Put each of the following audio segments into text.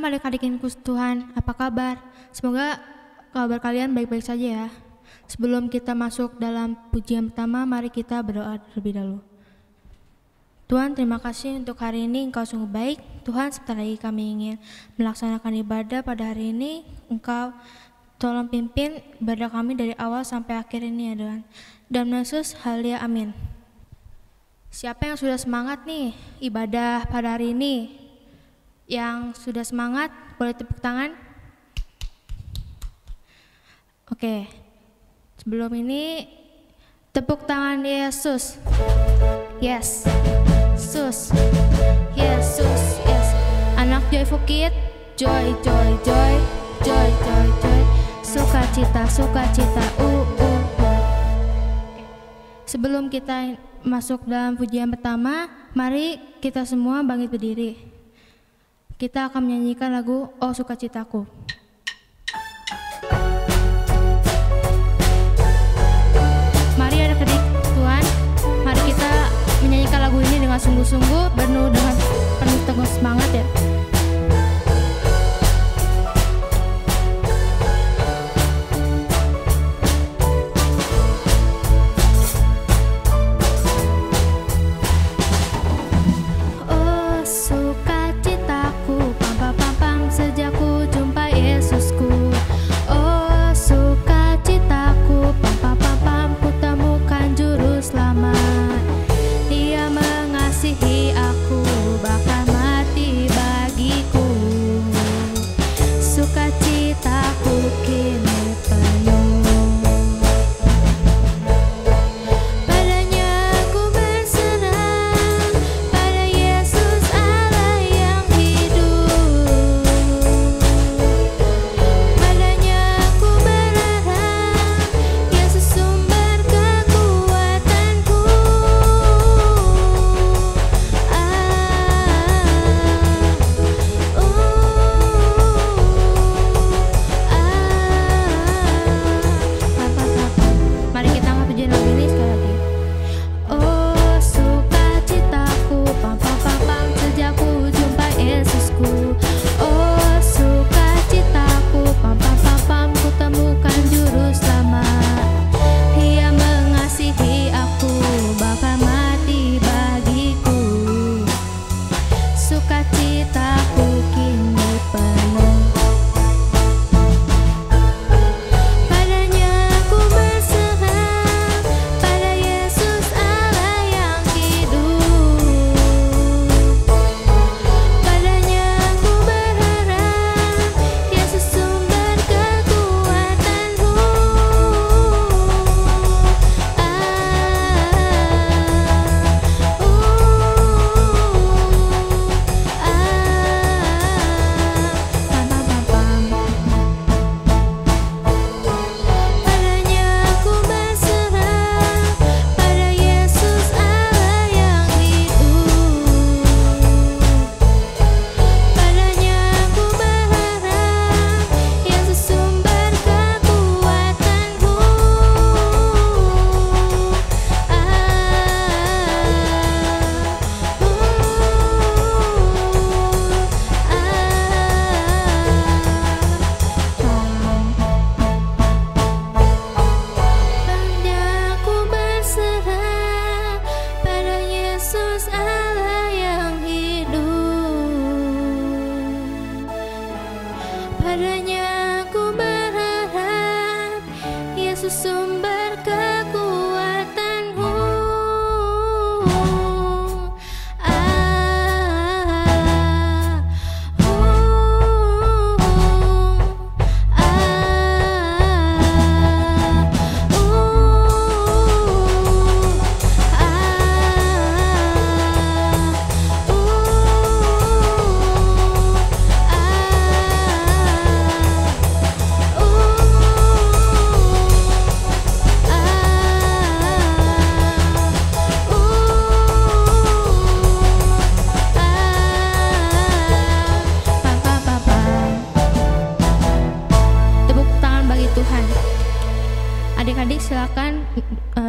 Malam adik-adik Tuhan, apa kabar? Semoga kabar kalian baik-baik saja ya. Sebelum kita masuk dalam pujian pertama, mari kita berdoa terlebih dahulu. Tuhan, terima kasih untuk hari ini, Engkau sungguh baik. Tuhan, sebentar lagi kami ingin melaksanakan ibadah pada hari ini. Engkau tolong pimpin ibadah kami dari awal sampai akhir ini ya Tuhan. Dalam nama Yesus, haleluya, amin. Siapa yang sudah semangat nih ibadah pada hari ini? Yang sudah semangat, boleh tepuk tangan. Oke, sebelum ini tepuk tangan Yesus. Yes, Yesus, Yesus, yes. Anak Joyful Kid, joy, joy, joy, joy, joy, joy. Sukacita, sukacita, Oke. Sebelum kita masuk dalam pujian pertama, mari kita semua bangkit berdiri. Kita akan menyanyikan lagu Oh Sukacitaku. Mari adik-adik Tuhan, mari kita menyanyikan lagu ini dengan sungguh-sungguh, penuh dengan teguh semangat ya.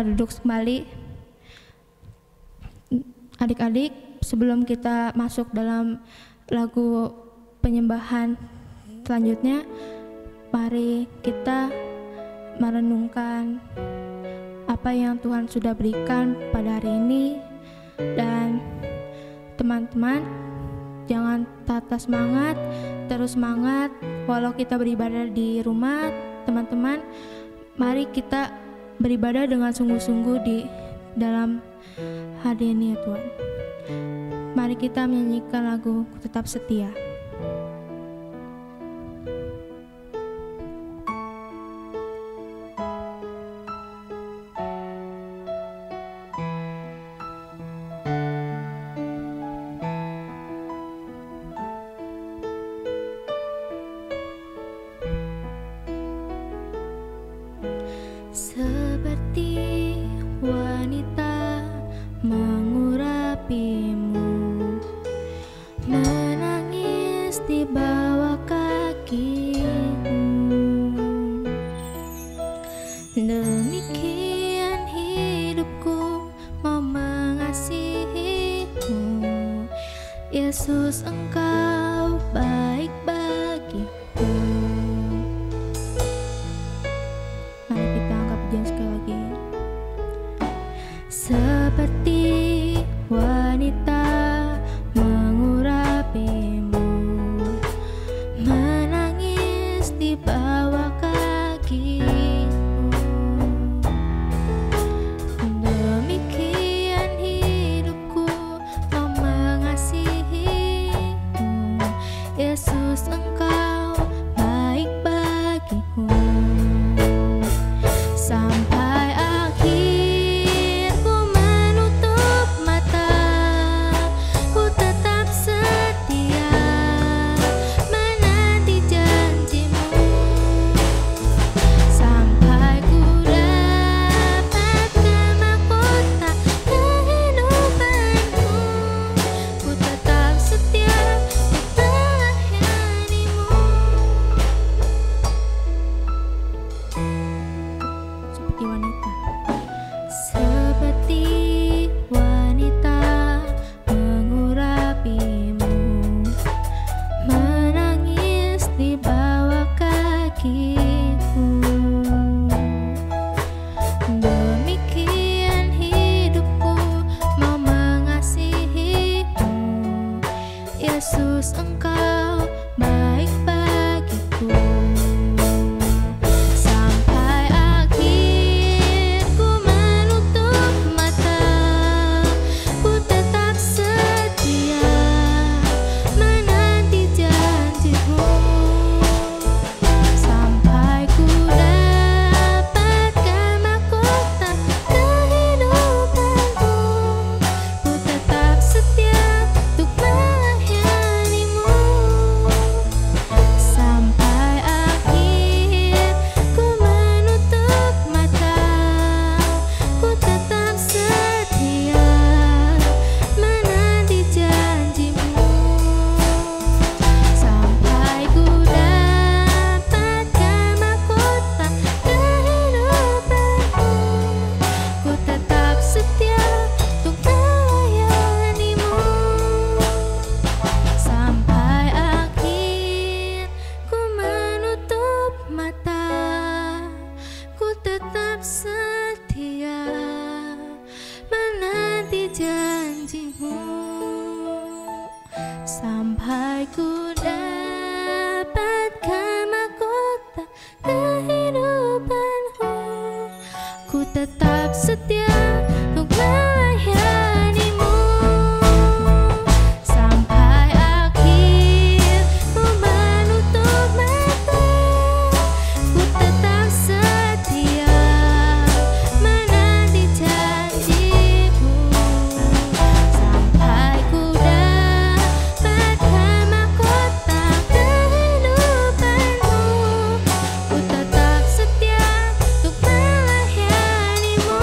Duduk kembali. Adik-adik, sebelum kita masuk dalam lagu penyembahan selanjutnya, mari kita merenungkan apa yang Tuhan sudah berikan pada hari ini. Dan teman-teman, jangan patah semangat, terus semangat walau kita beribadah di rumah. Teman-teman, mari kita beribadah dengan sungguh-sungguh di dalam hari ini ya Tuhan. Mari kita menyanyikan lagu Ku Tetap Setia. Seperti wanita mengurapimu, menangis di bawah kakimu. Demikian hidupku mau mengasihimu, Yesus, Engkau baik bagiku. Mari kita angkat pujian sekali lagi. Seperti wanita mengurapimu, menangis di bawah kakimu. Demikian hidupku mau mengasihimu, Yesus, Engkau baik bagiku. Sampai akhir ku menutup mata, ku tetap setia menanti janjimu. Sampai ku dapatkan mahkota kehidupanku, ku tetap setia untuk melayanimu. Seperti wanita mengurapimu, menangis di bawah kakiku. Demikian hidupku mau mengasihimu, Yesus, Engkau baik bagiku. Sampai akhir ku menutup mata, ku tetap setia menanti janjimu. Sampai ku dapatkan mahkota kehidupanku, ku tetap setia untuk melayanimu. Sampai akhir ku menutup mata, ku tetap setia menanti janjimu. Sampai ku dapatkan mahkota kehidupanku, ku tetap setia untuk melayanimu. Sampai akhir ku menutup mata, ku tetap setia menanti janjimu. Sampai ku dapatkan mahkota kehidupanku, ku tetap setia untuk melayanimu. Sampai akhir ku menutup mata, ku tetap setia menanti janjimu. Sampai ku dapatkan mahkota kehidupanmu, ku tetap setia untuk melayanimu.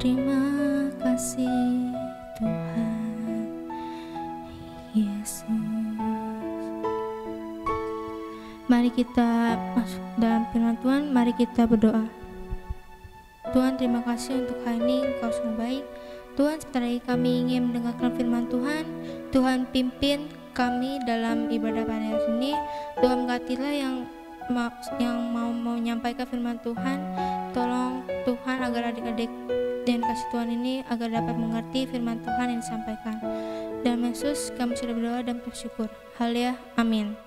Terima kasih Tuhan Yesus. Mari kita masuk dalam firman Tuhan, mari kita berdoa. Tuhan, terima kasih untuk hari ini, Engkau sungguh baik. Tuhan, sebentar lagi kami ingin mendengarkan firman Tuhan. Tuhan, pimpin kami dalam ibadah pada hari ini. Tuhan, berkatilah yang mau menyampaikan firman Tuhan. Tolong Tuhan agar adik-adik dan kasih Tuhan ini agar dapat mengerti firman Tuhan yang disampaikan. Dalam Yesus kami sudah berdoa dan bersyukur. Haleluya, amin.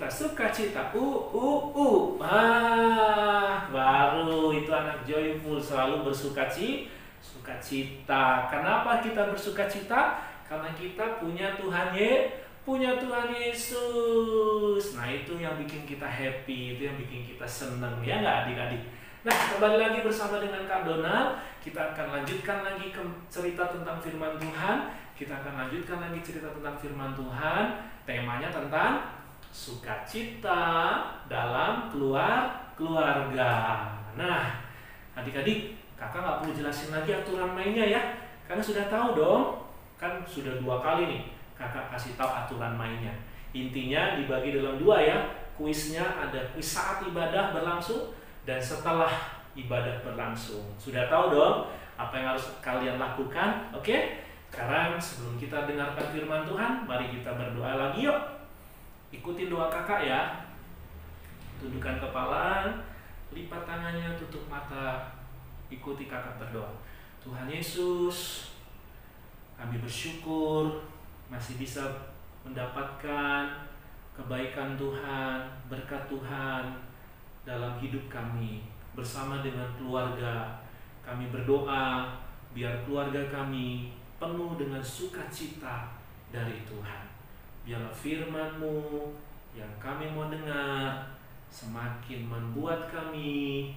Sukacita, baru itu anak joyful, selalu sukacita. Kenapa kita bersukacita? Karena kita punya Tuhan Yesus. Nah, itu yang bikin kita happy, itu yang bikin kita seneng, ya nggak adik-adik? Nah, kembali lagi bersama dengan Kak Donald. Kita akan lanjutkan lagi cerita tentang firman Tuhan. Temanya tentang sukacita dalam keluarga. Nah, adik-adik, kakak nggak perlu jelasin lagi aturan mainnya ya, karena sudah tahu dong. Kan sudah 2 kali nih kakak kasih tahu aturan mainnya. Intinya dibagi dalam 2 ya. Kuisnya ada kuis saat ibadah berlangsung dan setelah ibadah berlangsung. Sudah tahu dong apa yang harus kalian lakukan? Oke? Sekarang sebelum kita dengarkan firman Tuhan, mari kita berdoa lagi yuk. Ikutin doa kakak ya. Tundukkan kepala, lipat tangannya, tutup mata. Ikuti kakak berdoa. Tuhan Yesus, kami bersyukur masih bisa mendapatkan kebaikan Tuhan, berkat Tuhan dalam hidup kami. Bersama dengan keluarga, kami berdoa biar keluarga kami penuh dengan sukacita dari Tuhan. Biarlah firman-Mu yang kami mau dengar semakin membuat kami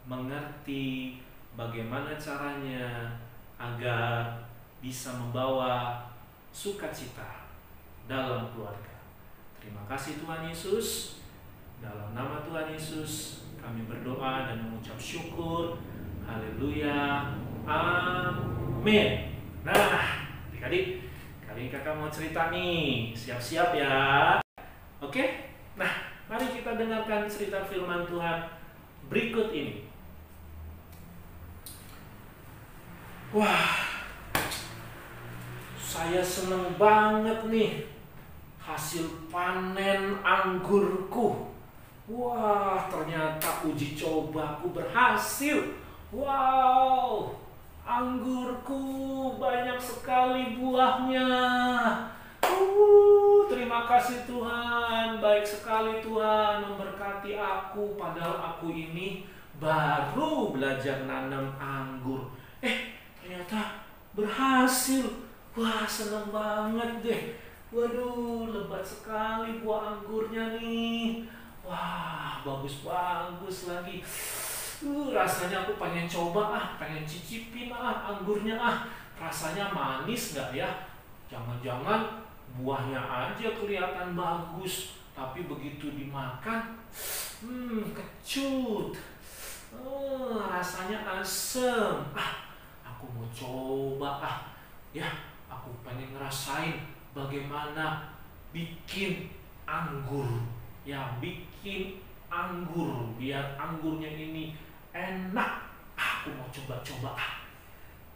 mengerti bagaimana caranya agar bisa membawa sukacita dalam keluarga. Terima kasih Tuhan Yesus. Dalam nama Tuhan Yesus kami berdoa dan mengucap syukur. Haleluya. Amin. Nah, adik-adik, kali ini kakak mau cerita nih, siap-siap ya. Oke? Nah, mari kita dengarkan cerita firman Tuhan berikut ini. Wah, saya seneng banget nih hasil panen anggurku. Wah, ternyata uji cobaku berhasil. Wow, anggurku banyak sekali buahnya. Terima kasih Tuhan, baik sekali Tuhan memberkati aku. Padahal aku ini baru belajar nanam anggur. Ternyata berhasil. Wah, seneng banget deh. Waduh, lebat sekali buah anggurnya nih. Wah, bagus-bagus lagi. Rasanya aku pengen coba pengen cicipin anggurnya Rasanya manis nggak ya? Jangan-jangan buahnya aja kelihatan bagus, tapi begitu dimakan, kecut. Rasanya asem. Aku mau coba ya. Aku pengen ngerasain bagaimana bikin anggur. Ya, bikin anggur biar anggurnya ini enak. Aku mau coba-coba.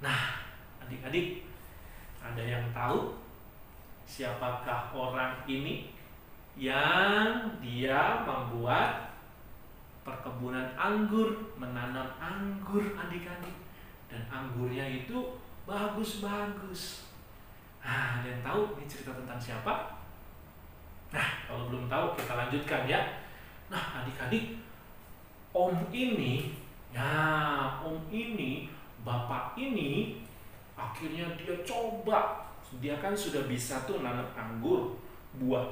Nah, adik-adik, ada yang tahu siapakah orang ini yang dia membuat perkebunan anggur, menanam anggur, adik-adik, dan anggurnya itu bagus-bagus. Ada yang tahu ini cerita tentang siapa? Nah, kalau belum tahu kita lanjutkan ya. Nah, adik-adik, om ini, bapak ini, akhirnya dia coba. Dia kan sudah bisa tuh nanam anggur, buah.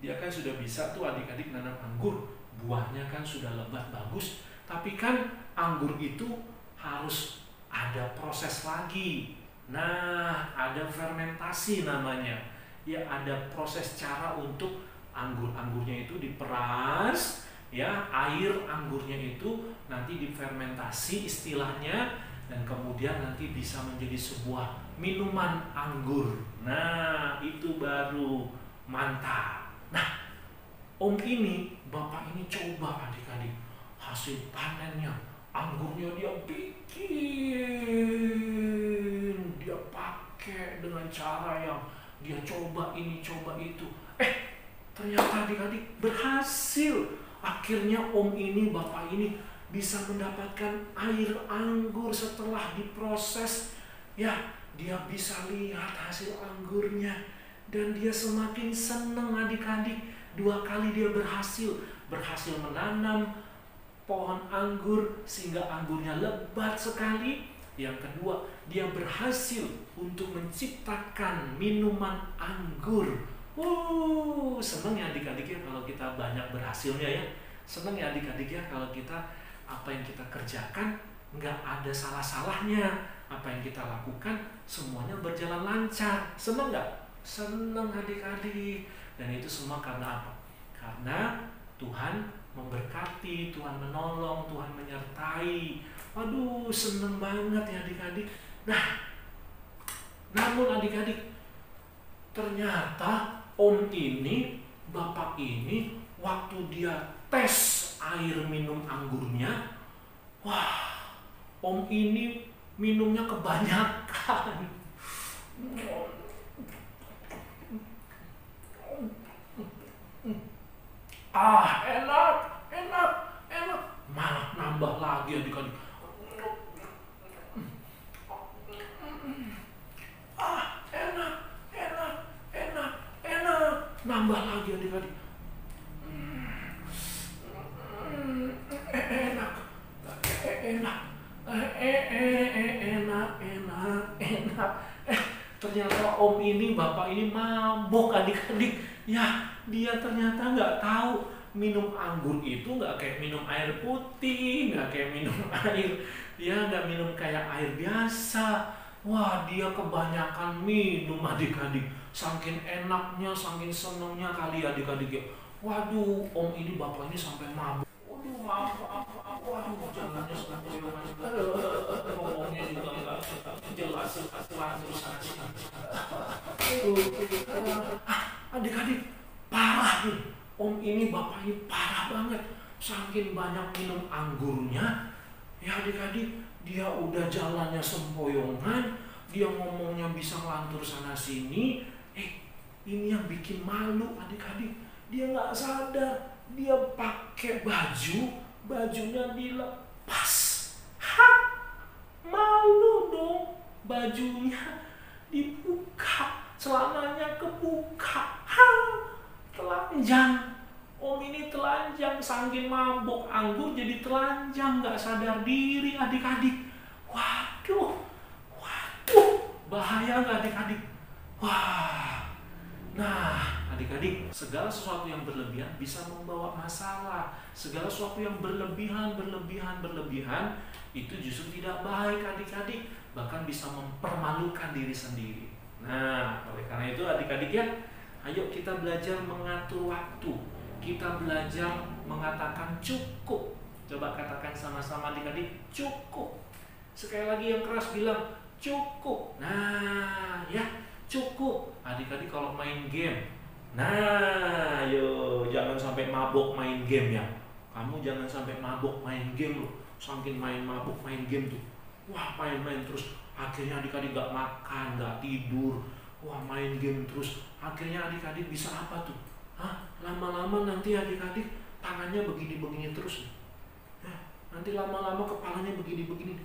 Dia kan sudah bisa tuh adik-adik nanam anggur, buahnya kan sudah lebat bagus. Tapi kan anggur itu harus ada proses lagi. Nah, ada fermentasi namanya. Ya, ada proses cara untuk anggur-anggurnya itu diperas, ya, air anggurnya itu nanti difermentasi istilahnya, dan kemudian nanti bisa menjadi sebuah minuman anggur. Nah, itu baru mantap. Nah, om ini, bapak ini coba adik-adik, hasil panennya, anggurnya dia bikin, dia pakai dengan cara yang dia coba ini, coba itu. Ternyata adik-adik berhasil. Akhirnya om ini, bapak ini bisa mendapatkan air anggur setelah diproses. Ya, dia bisa lihat hasil anggurnya. Dan dia semakin senang adik-adik. 2 kali dia berhasil menanam pohon anggur sehingga anggurnya lebat sekali. Yang kedua, dia berhasil untuk menciptakan minuman anggur. Seneng ya adik-adik ya kalau kita banyak berhasilnya ya. Seneng ya adik-adik ya kalau kita apa yang kita kerjakan nggak ada salah-salahnya. Apa yang kita lakukan semuanya berjalan lancar. Seneng nggak? Seneng adik-adik. Dan itu semua karena apa? Karena Tuhan memberkati, Tuhan menolong, Tuhan menyertai. Waduh, seneng banget ya adik-adik. Nah, namun adik-adik, ternyata om ini, bapak ini, waktu dia tes air minum anggurnya, wah, om ini minumnya kebanyakan. Enak. Malah nambah lagi adik-adik. Enak. Nambah lagi adik-adik. Enak. Ternyata om ini, bapak ini mabok adik-adik. Ya, dia ternyata nggak tahu minum anggur itu nggak kayak minum air putih, nggak kayak minum air, ya nggak minum kayak air biasa. Wah, dia kebanyakan minum adik-adik. Saking enaknya, saking senengnya kali adik-adik ya. Waduh, om ini, bapak ini sampai mabuk. Waduh, waduh, jalannya sampai ngomongnya juga nggak jelas. Adik-adik, parah nih. Om ini, bapak ini parah banget. Saking banyak minum anggurnya, ya adik-adik, dia udah jalannya sempoyongan, dia ngomongnya bisa ngelantur sana sini. Ini yang bikin malu adik-adik. Dia nggak sadar, dia pakai bajunya dilepas. Malu dong, bajunya dibuka, celananya kebuka. Telanjang. Om ini telanjang, saking mabok anggur jadi telanjang, nggak sadar diri adik-adik. Waduh, bahaya nggak adik-adik? Wah, nah adik-adik, segala sesuatu yang berlebihan bisa membawa masalah. Segala sesuatu yang berlebihan itu justru tidak baik adik-adik, bahkan bisa mempermalukan diri sendiri. Nah, oleh karena itu adik-adik ya, ayo kita belajar mengatur waktu. Kita belajar mengatakan cukup. Coba katakan sama-sama adik-adik, cukup. Sekali lagi yang keras bilang cukup. Nah, ya, cukup. Adik-adik kalau main game, nah, yo jangan sampai mabok main game ya. Kamu jangan sampai mabok main game loh. Saking mabok main game tuh. Wah, main terus. Akhirnya adik-adik gak makan, gak tidur. Wah, main game terus. Akhirnya adik-adik bisa apa tuh? Lama-lama nanti adik-adik tangannya begini-begini terus. Nanti lama-lama kepalanya begini-begini.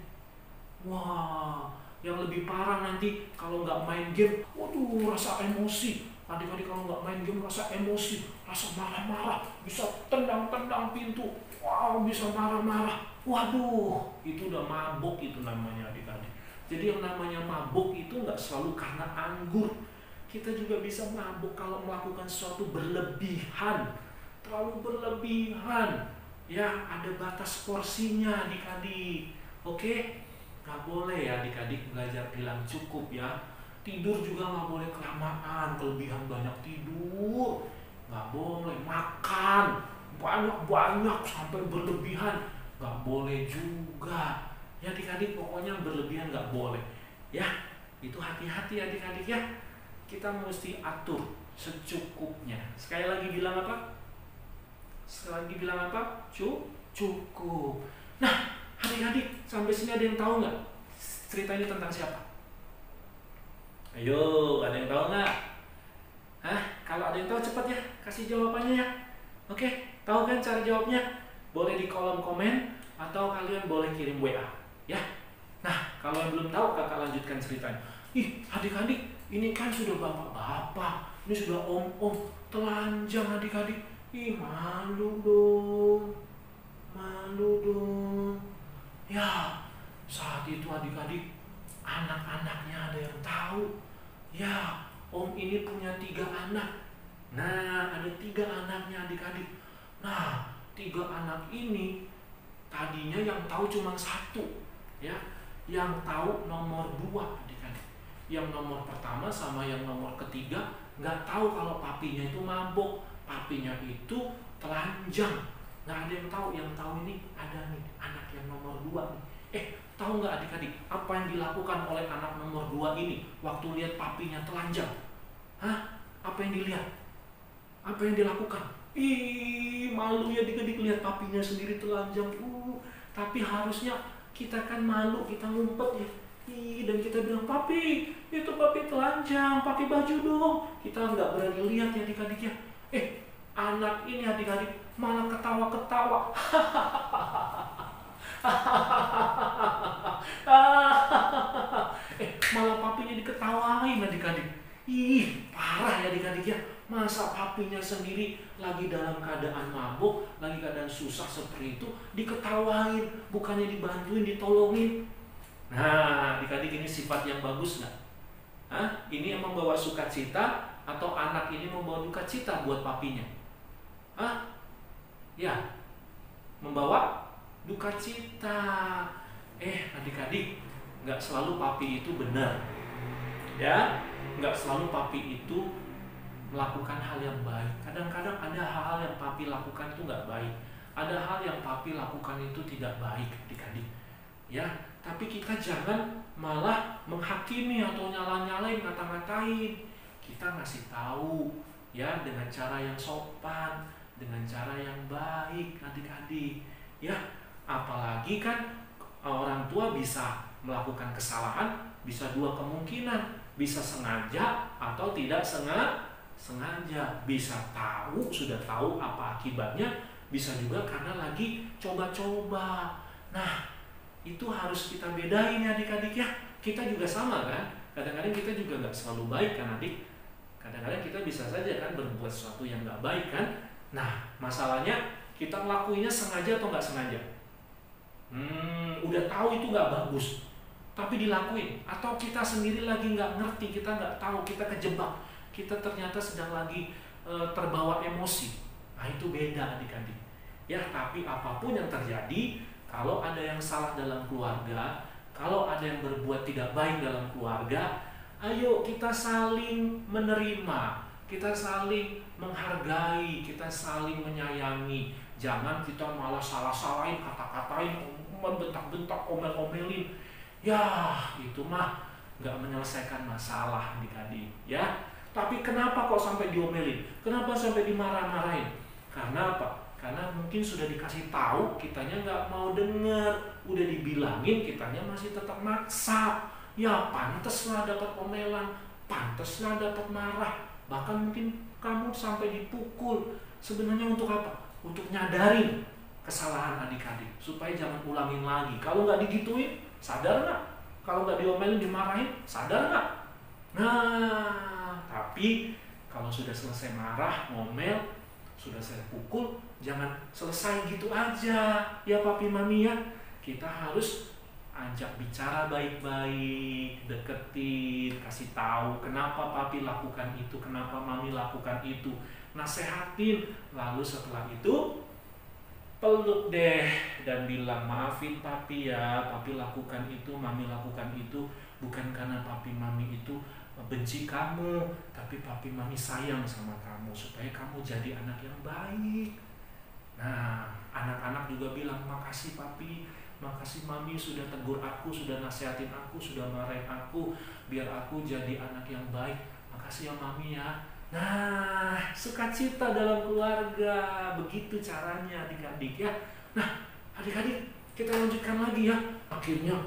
Wah, yang lebih parah nanti kalau nggak main game, waduh, rasa emosi. Adik-adik kalau nggak main game rasa emosi, rasa marah-marah, bisa tendang-tendang pintu, wow, bisa marah-marah. Waduh, itu udah mabuk itu namanya adik-adik. Jadi yang namanya mabuk itu nggak selalu karena anggur. Kita juga bisa mabuk kalau melakukan sesuatu berlebihan, terlalu berlebihan. Ya, ada batas porsinya adik-adik. Oke? Nggak boleh ya adik-adik belajar bilang cukup ya. Tidur juga nggak boleh kelamaan, kelebihan banyak tidur. Nggak boleh makan banyak-banyak sampai berlebihan. Nggak boleh juga. Ya adik-adik pokoknya berlebihan nggak boleh. Ya, itu hati-hati adik-adik ya. Kita mesti atur secukupnya. Sekali lagi bilang apa? Sekali lagi bilang apa? Cukup. Nah, adik-adik sampai sini ada yang tahu nggak cerita ini tentang siapa? Ayo, ada yang tahu nggak? Hah? Kalau ada yang tahu cepat ya, kasih jawabannya ya. Oke, tahu kan cara jawabnya? Boleh di kolom komen atau kalian boleh kirim WA, ya. Nah, kalau yang belum tahu kakak lanjutkan ceritanya. Ih, adik-adik, ini kan sudah bapak-bapak, ini sudah om-om, telanjang adik-adik. Ih, malu dong, malu dong. Ya, saat itu adik-adik, anak-anaknya ada yang tahu. Ya, om ini punya 3 anak. Nah, ada 3 anaknya adik-adik. Nah, 3 anak ini tadinya yang tahu cuma 1, ya. Yang tahu nomor 2 adik-adik. Yang nomor pertama sama yang nomor ketiga nggak tahu kalau papinya itu mabuk, papinya itu telanjang. Nggak ada yang tahu. Yang tahu ini ada nih anak yang nomor 2 nih. Tahu nggak adik-adik apa yang dilakukan oleh anak nomor 2 ini waktu lihat papinya telanjang? Hah? Apa yang dilihat? Apa yang dilakukan? Ih, malu ya adik-adik lihat papinya sendiri telanjang. Tapi harusnya kita kan malu, kita ngumpet ya. Dan kita bilang, papi, itu papi telanjang, pakai baju dong. Kita nggak berani lihat ya adik-adik ya. Anak ini adik-adik malah ketawa-ketawa. Malah papinya diketawain adik-adik. Ih, parah ya adik-adik ya. Masa papinya sendiri lagi dalam keadaan mabuk, lagi keadaan susah seperti itu, diketawain, bukannya dibantuin, ditolongin. Nah, adik-adik ini sifat yang bagus nggak? Ini yang membawa sukacita atau anak ini membawa duka cita buat papinya? Ya, membawa duka cita. Adik-adik, nggak selalu papi itu benar, ya. Nggak selalu papi itu melakukan hal yang baik. Kadang-kadang ada hal-hal yang papi lakukan itu nggak baik. Ada hal yang papi lakukan itu tidak baik, adik-adik. Ya, tapi kita jangan malah menghakimi atau nyala-nyalain, ngata-ngatain. Kita ngasih tahu, ya, dengan cara yang sopan, dengan cara yang baik, adik-adik. Ya, apalagi kan orang tua bisa melakukan kesalahan, bisa 2 kemungkinan, bisa sengaja atau tidak sengaja, bisa sudah tahu apa akibatnya, bisa juga karena lagi coba-coba. Nah, itu harus kita bedain ya adik-adik ya. Kita juga sama kan, kadang-kadang kita juga nggak selalu baik kan adik. Kadang-kadang kita bisa saja kan berbuat sesuatu yang nggak baik kan. Nah, masalahnya kita ngelakuinnya sengaja atau nggak sengaja. Udah tahu itu nggak bagus, tapi dilakuin. Atau kita sendiri lagi nggak ngerti, kita nggak tahu, kita kejebak, kita ternyata sedang lagi terbawa emosi. Nah, itu beda adik-adik. Ya, tapi apapun yang terjadi, kalau ada yang salah dalam keluarga, kalau ada yang berbuat tidak baik dalam keluarga, ayo kita saling menerima, kita saling menghargai, kita saling menyayangi. Jangan kita malah salah-salahin, kata-katain, membentak-bentak, omel-omelin. Ya, itu mah nggak menyelesaikan masalah adik-adik. Ya, tapi kenapa kok sampai diomelin? Kenapa sampai dimarah-marahin? Karena apa? Karena mungkin sudah dikasih tahu, kitanya nggak mau denger. Udah dibilangin, kitanya masih tetap maksa. Ya, pantaslah dapat omelan, pantaslah dapat marah. Bahkan mungkin kamu sampai dipukul. Sebenarnya untuk apa? Untuk nyadarin kesalahan adik-adik, supaya jangan ulangin lagi. Kalau nggak digituin, sadar nggak? Kalau nggak diomelin, dimarahin, sadar nggak? Nah, tapi Kalau sudah selesai marah, ngomel, sudah saya pukul, jangan selesai gitu aja ya papi mami ya. Kita harus ajak bicara baik-baik, deketin, kasih tahu kenapa papi lakukan itu, kenapa mami lakukan itu, nasehatin. Lalu setelah itu peluk deh dan bilang, maafin papi ya, papi lakukan itu, mami lakukan itu bukan karena papi mami itu benci kamu, tapi papi mami sayang sama kamu supaya kamu jadi anak yang baik. Nah, anak-anak juga bilang, makasih papi, makasih mami sudah tegur aku, sudah nasihatin aku, sudah marahin aku, biar aku jadi anak yang baik. Makasih ya mami ya. Nah, sukacita dalam keluarga, begitu caranya adik-adik ya. Nah, adik-adik kita lanjutkan lagi ya. Akhirnya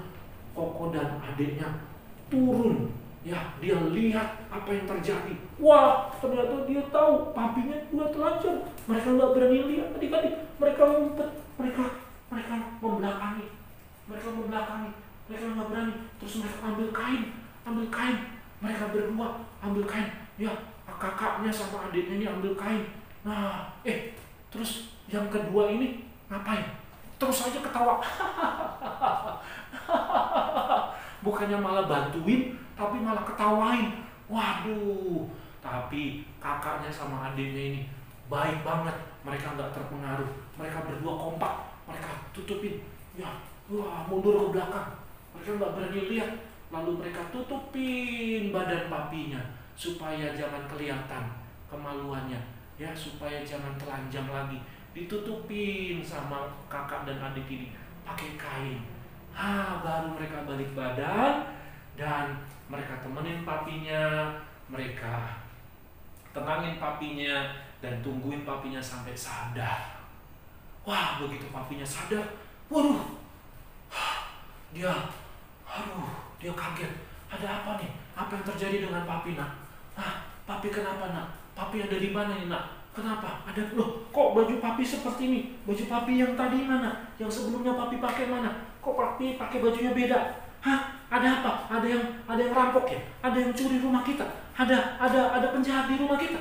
Koko dan adiknya turun. Ya, dia lihat apa yang terjadi. Wah, ternyata dia tahu papinya juga telanjang. Mereka nggak berani lihat adik-adik. Mereka ngumpet, mereka membelakangi. Mereka nggak berani. Terus mereka ambil kain. Mereka berdua ambil kain. Ya, kakaknya sama adiknya ini ambil kain. Nah, terus yang kedua ini ngapain? Terus aja ketawa. Bukannya malah bantuin, tapi malah ketawain. Waduh, tapi kakaknya sama adiknya ini baik banget. Mereka nggak terpengaruh. Mereka berdua kompak. Mereka tutupin. Ya, mundur ke belakang. Mereka nggak berani lihat. Lalu mereka tutupin badan papinya supaya jangan kelihatan kemaluannya. Ya, supaya jangan telanjang lagi. Ditutupin sama kakak dan adik ini pakai kain. Baru mereka balik badan dan mereka temenin papinya, mereka tenangin papinya dan tungguin papinya sampai sadar. Wah, begitu papinya sadar, waduh, dia kaget. Ada apa nih? Apa yang terjadi dengan papi nak? Papi kenapa nak? Papi ada di mana nih nak? Kenapa? Kok baju papi seperti ini? Baju papi yang tadi mana? Yang sebelumnya papi pakai mana? Kok papi pakai bajunya beda? Ada apa? Ada yang rampok ya? Ada yang curi rumah kita? Ada penjahat di rumah kita?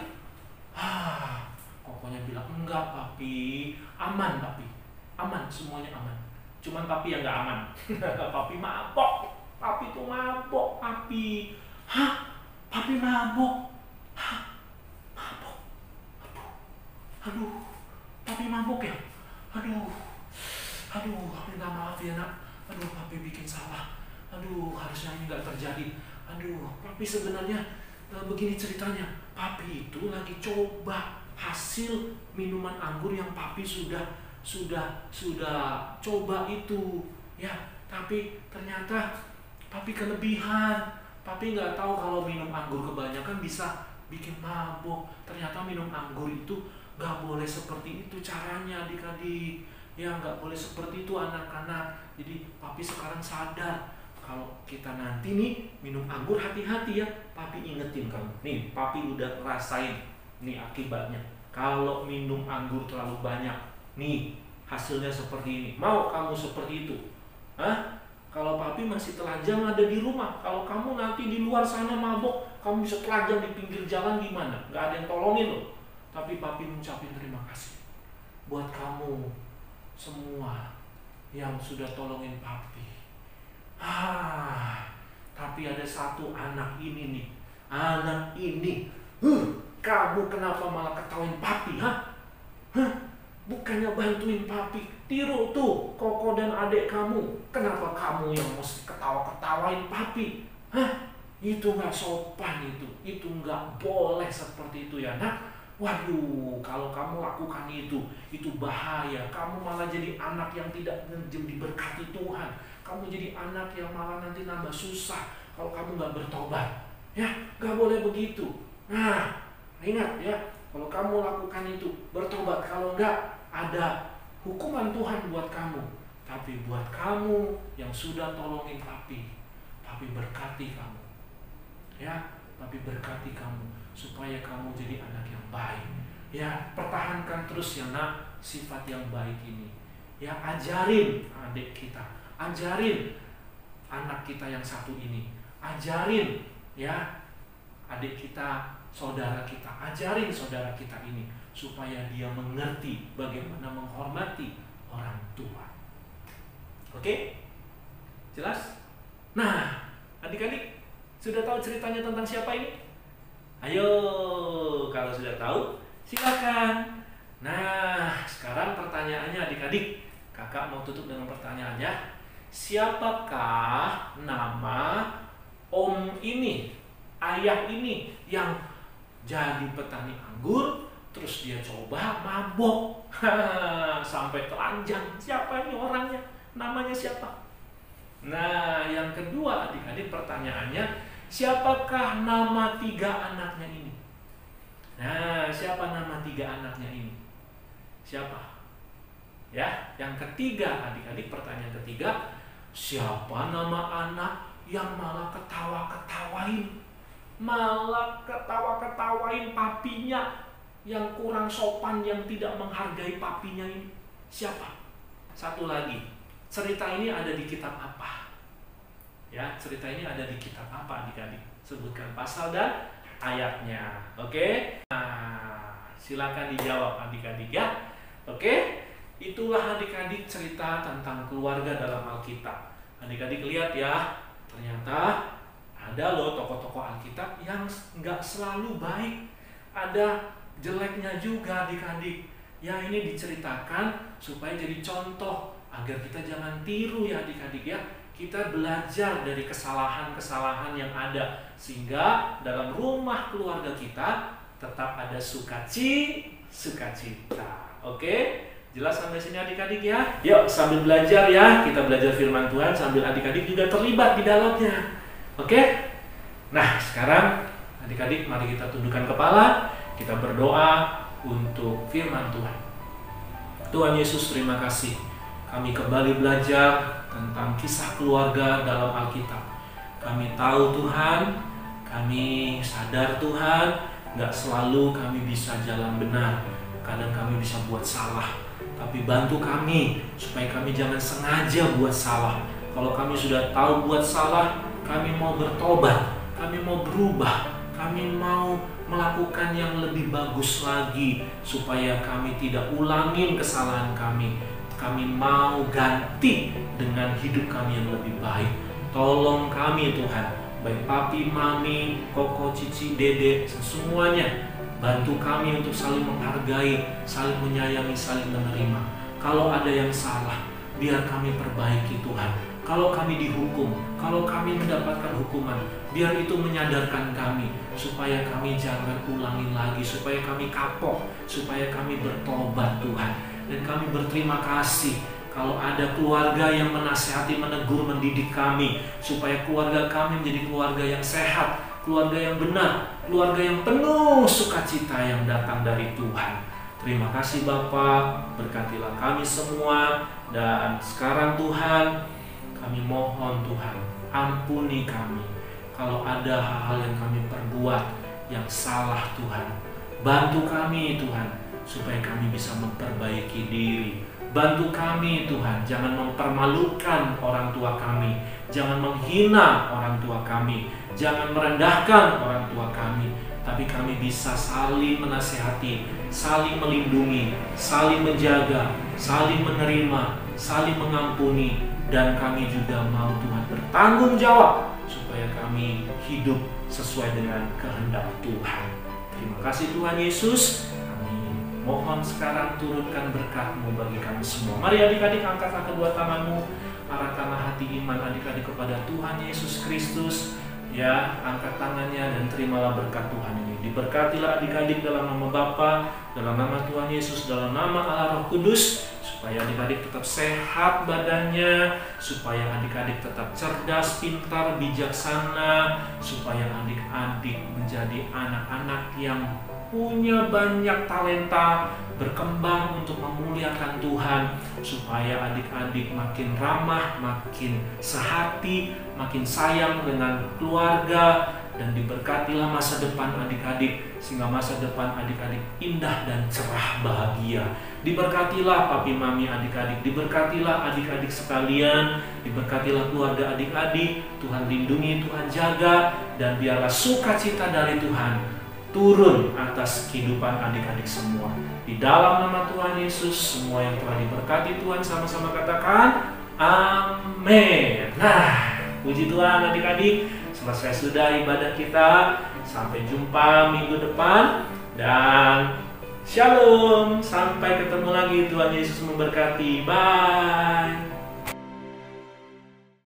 Kokonya bilang, enggak papi, aman papi. Aman, semuanya aman. Cuman papi yang gak aman. Papi mabok. Papi tuh mabok, papi. Papi mabok. Mabok. Aduh, papi mabok ya? Aduh, minta maaf ya nak. Aduh, papi bikin salah. Aduh, harusnya ini gak terjadi. Aduh, papi sebenarnya begini ceritanya. Papi itu lagi coba hasil minuman anggur yang papi sudah coba itu. Ya, tapi ternyata papi kelebihan. Papi nggak tahu kalau minum anggur kebanyakan bisa bikin mabuk. Ternyata minum anggur itu nggak boleh seperti itu caranya adik-adik. Ya, nggak boleh seperti itu anak-anak. Jadi papi sekarang sadar kalau kita nanti nih minum anggur, hati-hati ya. Papi ingetin kamu. Nih, papi udah rasain nih akibatnya. Kalau minum anggur terlalu banyak, nih hasilnya seperti ini. Mau kamu seperti itu? Kalau papi masih telanjang ada di rumah, kalau kamu nanti di luar sana mabok, kamu bisa telanjang di pinggir jalan gimana? Gak ada yang tolongin loh. Tapi papi ngucapin terima kasih buat kamu semua yang sudah tolongin papi. Tapi ada satu anak ini nih. Anak ini, kamu kenapa malah ketawain papi? Bukannya bantuin papi. Tiru tuh Koko dan adik kamu. Kenapa kamu yang mesti ketawa-ketawain papi? Itu gak sopan itu. Itu gak boleh seperti itu ya nak. Waduh, kalau kamu lakukan itu bahaya. Kamu malah jadi anak yang tidak diberkati Tuhan. Kamu jadi anak yang malah nanti nambah susah kalau kamu gak bertobat. Ya, gak boleh begitu. Nah, ingat ya, kalau kamu lakukan itu, bertobat. Kalau enggak, ada hukuman Tuhan buat kamu. Tapi buat kamu yang sudah tolongin papi berkati kamu. Ya, papi berkati kamu supaya kamu jadi anak yang baik. Ya, pertahankan terus ya nak sifat yang baik ini. Ya, ajarin adik kita, ajarin anak kita yang satu ini, ajarin ya adik kita, saudara kita, ajarin saudara kita ini supaya dia mengerti bagaimana menghormati orang tua. Oke? Jelas? Nah, adik-adik sudah tahu ceritanya tentang siapa ini? Ayo, kalau sudah tahu, silakan. Nah, sekarang pertanyaannya adik-adik, kakak mau tutup dengan pertanyaannya. Siapakah nama om ini, ayah ini yang jadi petani anggur, terus dia coba mabok sampai telanjang? Siapa ini orangnya? Namanya siapa? Nah, yang kedua adik-adik pertanyaannya, siapakah nama 3 anaknya ini? Nah, siapa nama 3 anaknya ini? Siapa? Ya, yang ketiga adik-adik pertanyaan ketiga, siapa nama anak yang malah ketawa-ketawain papinya, yang kurang sopan, yang tidak menghargai papinya ini? Siapa? Satu lagi, cerita ini ada di kitab apa? Ya, cerita ini ada di kitab apa adik-adik? Sebutkan pasal dan ayatnya. Oke? Nah, silakan dijawab adik-adik ya. Oke? Itulah adik-adik cerita tentang keluarga dalam Alkitab. Adik-adik lihat ya, ternyata ada loh tokoh-tokoh Alkitab yang nggak selalu baik. Ada jeleknya juga adik-adik. Ya, ini diceritakan supaya jadi contoh agar kita jangan tiru ya adik-adik ya. Kita belajar dari kesalahan-kesalahan yang ada, sehingga dalam rumah keluarga kita tetap ada sukacita. Oke? Jelas sampai sini adik-adik ya? Yuk sambil belajar ya, kita belajar firman Tuhan sambil adik-adik juga terlibat di dalamnya. Oke? Nah sekarang adik-adik mari kita tundukkan kepala, kita berdoa untuk firman Tuhan. Tuhan Yesus, terima kasih. Kami kembali belajar tentang kisah keluarga dalam Alkitab. Kami tahu Tuhan, kami sadar Tuhan, gak selalu kami bisa jalan benar. Kadang kami bisa buat salah. Tapi bantu kami supaya kami jangan sengaja buat salah. Kalau kami sudah tahu buat salah, kami mau bertobat, kami mau berubah, kami mau melakukan yang lebih bagus lagi supaya kami tidak ulangin kesalahan kami. Kami mau ganti dengan hidup kami yang lebih baik. Tolong kami Tuhan, baik papi, mami, koko, cici, dede, semuanya. Bantu kami untuk saling menghargai, saling menyayangi, saling menerima. Kalau ada yang salah, biar kami perbaiki Tuhan. Kalau kami dihukum, kalau kami mendapatkan hukuman, biar itu menyadarkan kami, supaya kami jangan ulangin lagi, supaya kami kapok, supaya kami bertobat Tuhan. Dan kami berterima kasih kalau ada keluarga yang menasihati, menegur, mendidik kami, supaya keluarga kami menjadi keluarga yang sehat, keluarga yang benar, keluarga yang penuh sukacita yang datang dari Tuhan. Terima kasih Bapa, berkatilah kami semua. Dan sekarang Tuhan, kami mohon Tuhan, ampuni kami kalau ada hal-hal yang kami perbuat yang salah Tuhan. Bantu kami Tuhan, supaya kami bisa memperbaiki diri. Bantu kami Tuhan, jangan mempermalukan orang tua kami, jangan menghina orang tua kami, jangan merendahkan orang tua kami, tapi kami bisa saling menasihati, saling melindungi, saling menjaga, saling menerima, saling mengampuni. Dan kami juga mau Tuhan bertanggung jawab supaya kami hidup sesuai dengan kehendak Tuhan. Terima kasih Tuhan Yesus. Mohon sekarang turunkan berkat-Mu bagi kami semua. Mari adik-adik angkatlah kedua tanganmu, arahkanlah hati iman adik-adik kepada Tuhan Yesus Kristus. Ya, angkat tangannya dan terimalah berkat Tuhan ini. Diberkatilah adik-adik dalam nama Bapa, dalam nama Tuhan Yesus, dalam nama Allah Roh Kudus, supaya adik-adik tetap sehat badannya, supaya adik-adik tetap cerdas, pintar, bijaksana, supaya adik-adik menjadi anak-anak yang punya banyak talenta, berkembang untuk memuliakan Tuhan, supaya adik-adik makin ramah, makin sehati, makin sayang dengan keluarga, dan diberkatilah masa depan adik-adik, sehingga masa depan adik-adik indah dan cerah bahagia. Diberkatilah papi mami adik-adik, diberkatilah adik-adik sekalian, diberkatilah keluarga adik-adik. Tuhan lindungi, Tuhan jaga, dan biarlah sukacita dari Tuhan turun atas kehidupan adik-adik semua. Di dalam nama Tuhan Yesus, semua yang telah diberkati Tuhan sama-sama katakan amin. Nah, puji Tuhan adik-adik, selesai sudah ibadah kita. Sampai jumpa minggu depan dan shalom. Sampai ketemu lagi, Tuhan Yesus memberkati. Bye.